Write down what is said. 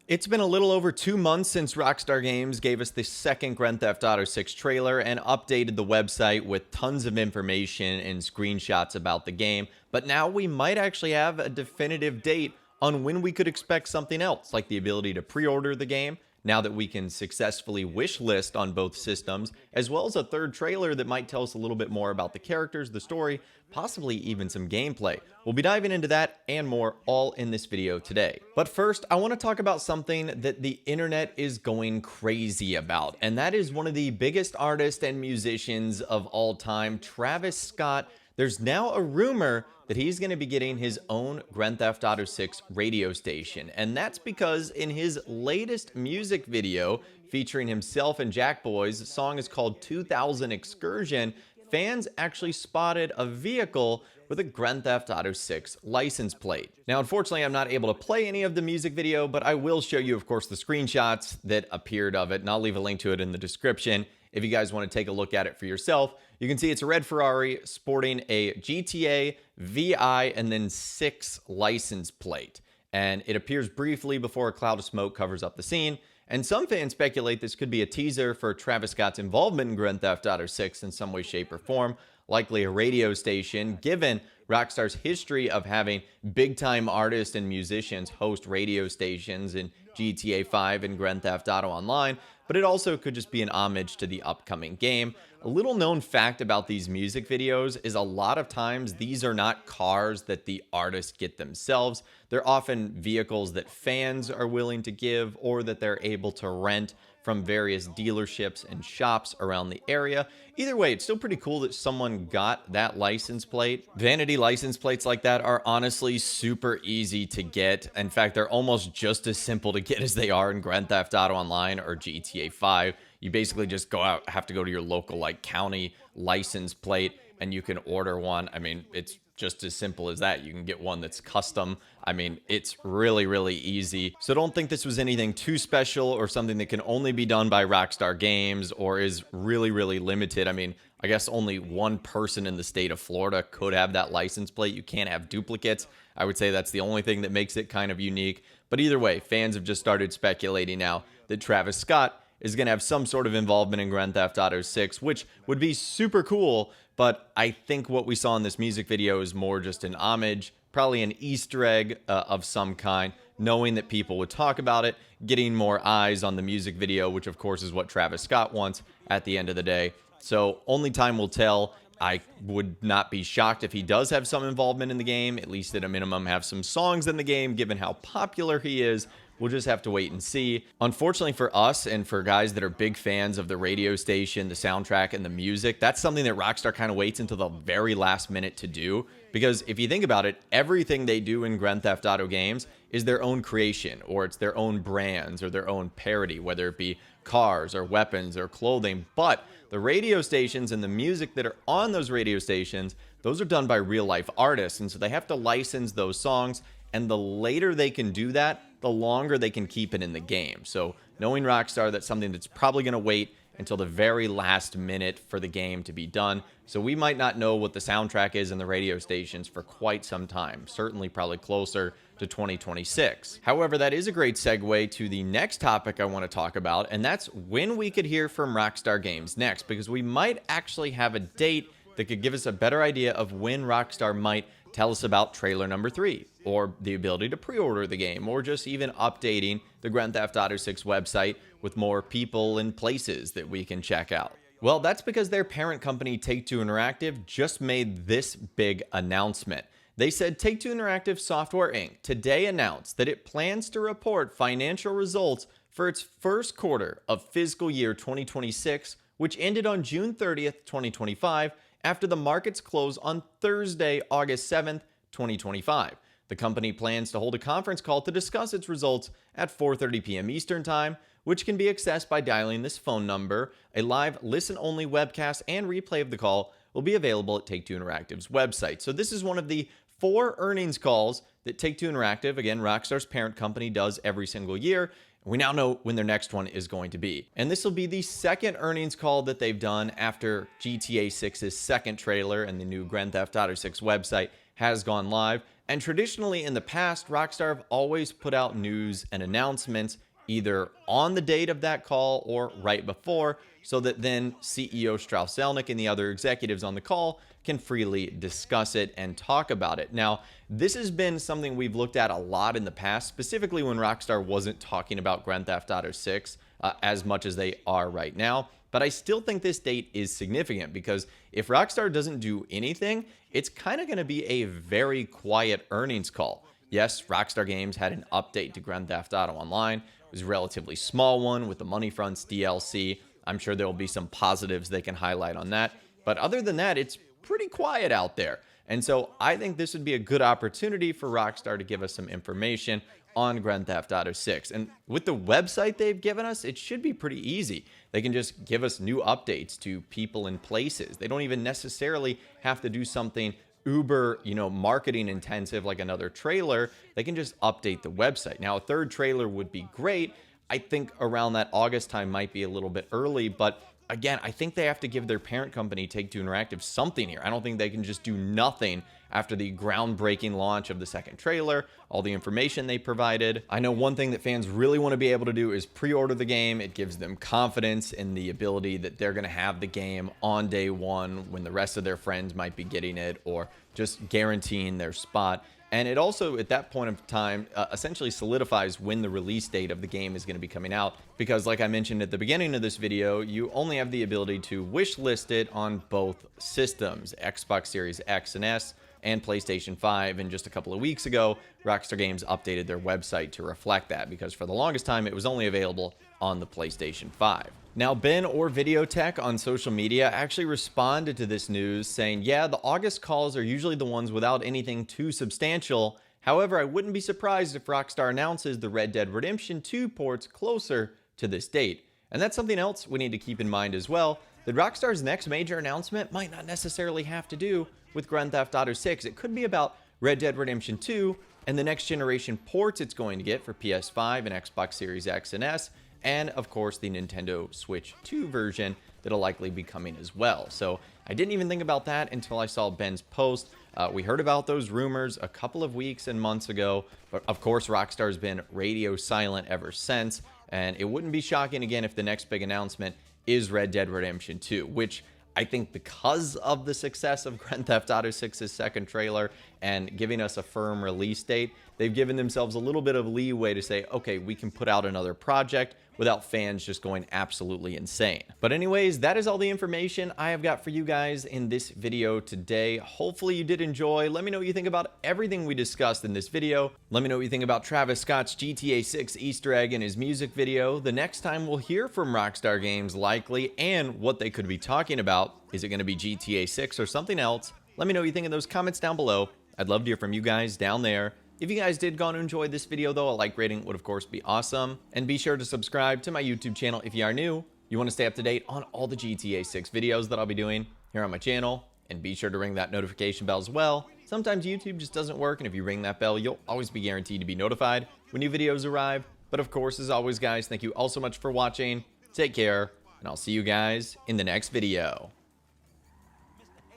It's been a little over 2 months since Rockstar Games gave us the second Grand Theft Auto 6 trailer and updated the website with tons of information and screenshots about the game, but now we might actually have a definitive date on when we could expect something else, like the ability to pre-order the game, now that we can successfully wish list on both systems, as well as a third trailer that might tell us a little bit more about the characters, the story, possibly even some gameplay. We'll be diving into that and more all in this video today. But first, I want to talk about something that the internet is going crazy about, and that is one of the biggest artists and musicians of all time, Travis Scott. There's now a rumor that he's going to be getting his own Grand Theft Auto 6 radio station, and that's because in his latest music video featuring himself and Jack Boys, the song is called 2000 Excursion, fans actually spotted a vehicle with a Grand Theft Auto 6 license plate. Now, unfortunately, I'm not able to play any of the music video, but I will show you, of course, the screenshots that appeared of it, and I'll leave a link to it in the description if you guys want to take a look at it for yourself. You can see it's a red Ferrari sporting a GTA, VI, and then 6 license plate. And it appears briefly before a cloud of smoke covers up the scene. And some fans speculate this could be a teaser for Travis Scott's involvement in Grand Theft Auto 6 in some way, shape, or form, likely a radio station, given Rockstar's history of having big-time artists and musicians host radio stations in GTA 5 and Grand Theft Auto Online, but it also could just be an homage to the upcoming game. A little known fact about these music videos is a lot of times these are not cars that the artists get themselves. They're often vehicles that fans are willing to give or that they're able to rent from various dealerships and shops around the area. Either way, it's still pretty cool that someone got that license plate. Vanity license plates like that are honestly super easy to get. In fact, they're almost just as simple to get as they are in Grand Theft Auto Online or GTA 5. You basically just have to go to your local county license plate and you can order one. I mean, it's just as simple as that. You can get one that's custom. I mean, it's really, really easy. So don't think this was anything too special or something that can only be done by Rockstar Games or is really, really limited. I mean, I guess only one person in the state of Florida could have that license plate. You can't have duplicates. I would say that's the only thing that makes it kind of unique. But either way, fans have just started speculating now that Travis Scott is going to have some sort of involvement in Grand Theft Auto 6, which would be super cool. But I think what we saw in this music video is more just an homage, probably an Easter egg of some kind, knowing that people would talk about it, getting more eyes on the music video, which of course is what Travis Scott wants at the end of the day. So only time will tell. I would not be shocked if he does have some involvement in the game, at least at a minimum have some songs in the game, given how popular he is. We'll just have to wait and see. Unfortunately for us and for guys that are big fans of the radio station, the soundtrack, and the music, that's something that Rockstar kind of waits until the very last minute to do. Because if you think about it, everything they do in Grand Theft Auto games is their own creation, or it's their own brands or their own parody, whether it be cars or weapons or clothing. But the radio stations and the music that are on those radio stations, those are done by real life artists. And so they have to license those songs. And the later they can do that, the longer they can keep it in the game. So knowing Rockstar, that's something that's probably going to wait until the very last minute for the game to be done. So we might not know what the soundtrack is in the radio stations for quite some time, certainly probably closer to 2026. However, that is a great segue to the next topic I want to talk about, and that's when we could hear from Rockstar Games next, because we might actually have a date that could give us a better idea of when Rockstar might tell us about trailer number 3, or the ability to pre-order the game, or just even updating the Grand Theft Auto 6 website with more people and places that we can check out. Well, that's because their parent company Take-Two Interactive just made this big announcement. They said Take-Two Interactive Software Inc. today announced that it plans to report financial results for its first quarter of fiscal year 2026, which ended on June 30th, 2025, after the markets close on Thursday, August 7th, 2025. The company plans to hold a conference call to discuss its results at 4:30 p.m. Eastern Time, which can be accessed by dialing this phone number. A live listen-only webcast and replay of the call will be available at Take-Two Interactive's website. So this is one of the 4 earnings calls that Take-Two Interactive, again, Rockstar's parent company, does every single year. We now know when their next one is going to be. And this will be the second earnings call that they've done after GTA 6's second trailer and the new Grand Theft Auto 6 website has gone live. And traditionally in the past, Rockstar have always put out news and announcements either on the date of that call or right before, so that then CEO Strauss-Zelnick and the other executives on the call can freely discuss it and talk about it. Now, this has been something we've looked at a lot in the past, specifically when Rockstar wasn't talking about Grand Theft Auto 6 as much as they are right now. But I still think this date is significant because if Rockstar doesn't do anything, it's kind of going to be a very quiet earnings call. Yes, Rockstar Games had an update to Grand Theft Auto Online. It was a relatively small one with the Money Fronts DLC. I'm sure there will be some positives they can highlight on that. But other than that, it's pretty quiet out there. And so I think this would be a good opportunity for Rockstar to give us some information on Grand Theft Auto 6. And with the website they've given us, it should be pretty easy. They can just give us new updates to people and places. They don't even necessarily have to do something uber, marketing intensive like another trailer. They can just update the website. Now, a third trailer would be great. I think around that August time might be a little bit early, but again, I think they have to give their parent company, Take-Two Interactive, something here. I don't think they can just do nothing after the groundbreaking launch of the second trailer, all the information they provided. I know one thing that fans really want to be able to do is pre-order the game. It gives them confidence in the ability that they're going to have the game on day one when the rest of their friends might be getting it, or just guaranteeing their spot. And it also, at that point of time, essentially solidifies when the release date of the game is going to be coming out. Because like I mentioned at the beginning of this video, you only have the ability to wish list it on both systems, Xbox Series X and S and PlayStation 5. And just a couple of weeks ago, Rockstar Games updated their website to reflect that, because for the longest time, it was only available on the PlayStation 5. Now, Ben or Videotech on social media actually responded to this news saying, yeah, the August calls are usually the ones without anything too substantial. However, I wouldn't be surprised if Rockstar announces the Red Dead Redemption 2 ports closer to this date. And that's something else we need to keep in mind as well, that Rockstar's next major announcement might not necessarily have to do with Grand Theft Auto 6. It could be about Red Dead Redemption 2 and the next generation ports it's going to get for PS5 and Xbox Series X and S, and of course the Nintendo Switch 2 version that'll likely be coming as well. So I didn't even think about that until I saw Ben's post. We heard about those rumors a couple of weeks and months ago, but of course Rockstar's been radio silent ever since, and it wouldn't be shocking again if the next big announcement is Red Dead Redemption 2, which I think because of the success of Grand Theft Auto 6's second trailer and giving us a firm release date, they've given themselves a little bit of leeway to say, okay, we can put out another project without fans just going absolutely insane. But anyways, that is all the information I have got for you guys in this video today. Hopefully you did enjoy. Let me know what you think about everything we discussed in this video. Let me know what you think about Travis Scott's GTA 6 Easter egg in his music video. The next time we'll hear from Rockstar Games likely, and what they could be talking about. Is it going to be GTA 6 or something else? Let me know what you think in those comments down below. I'd love to hear from you guys down there. If you guys did go and enjoy this video though, a like rating would of course be awesome. And be sure to subscribe to my YouTube channel if you are new. You want to stay up to date on all the GTA 6 videos that I'll be doing here on my channel. And be sure to ring that notification bell as well. Sometimes YouTube just doesn't work, and if you ring that bell, you'll always be guaranteed to be notified when new videos arrive. But of course, as always guys, thank you all so much for watching. Take care, and I'll see you guys in the next video.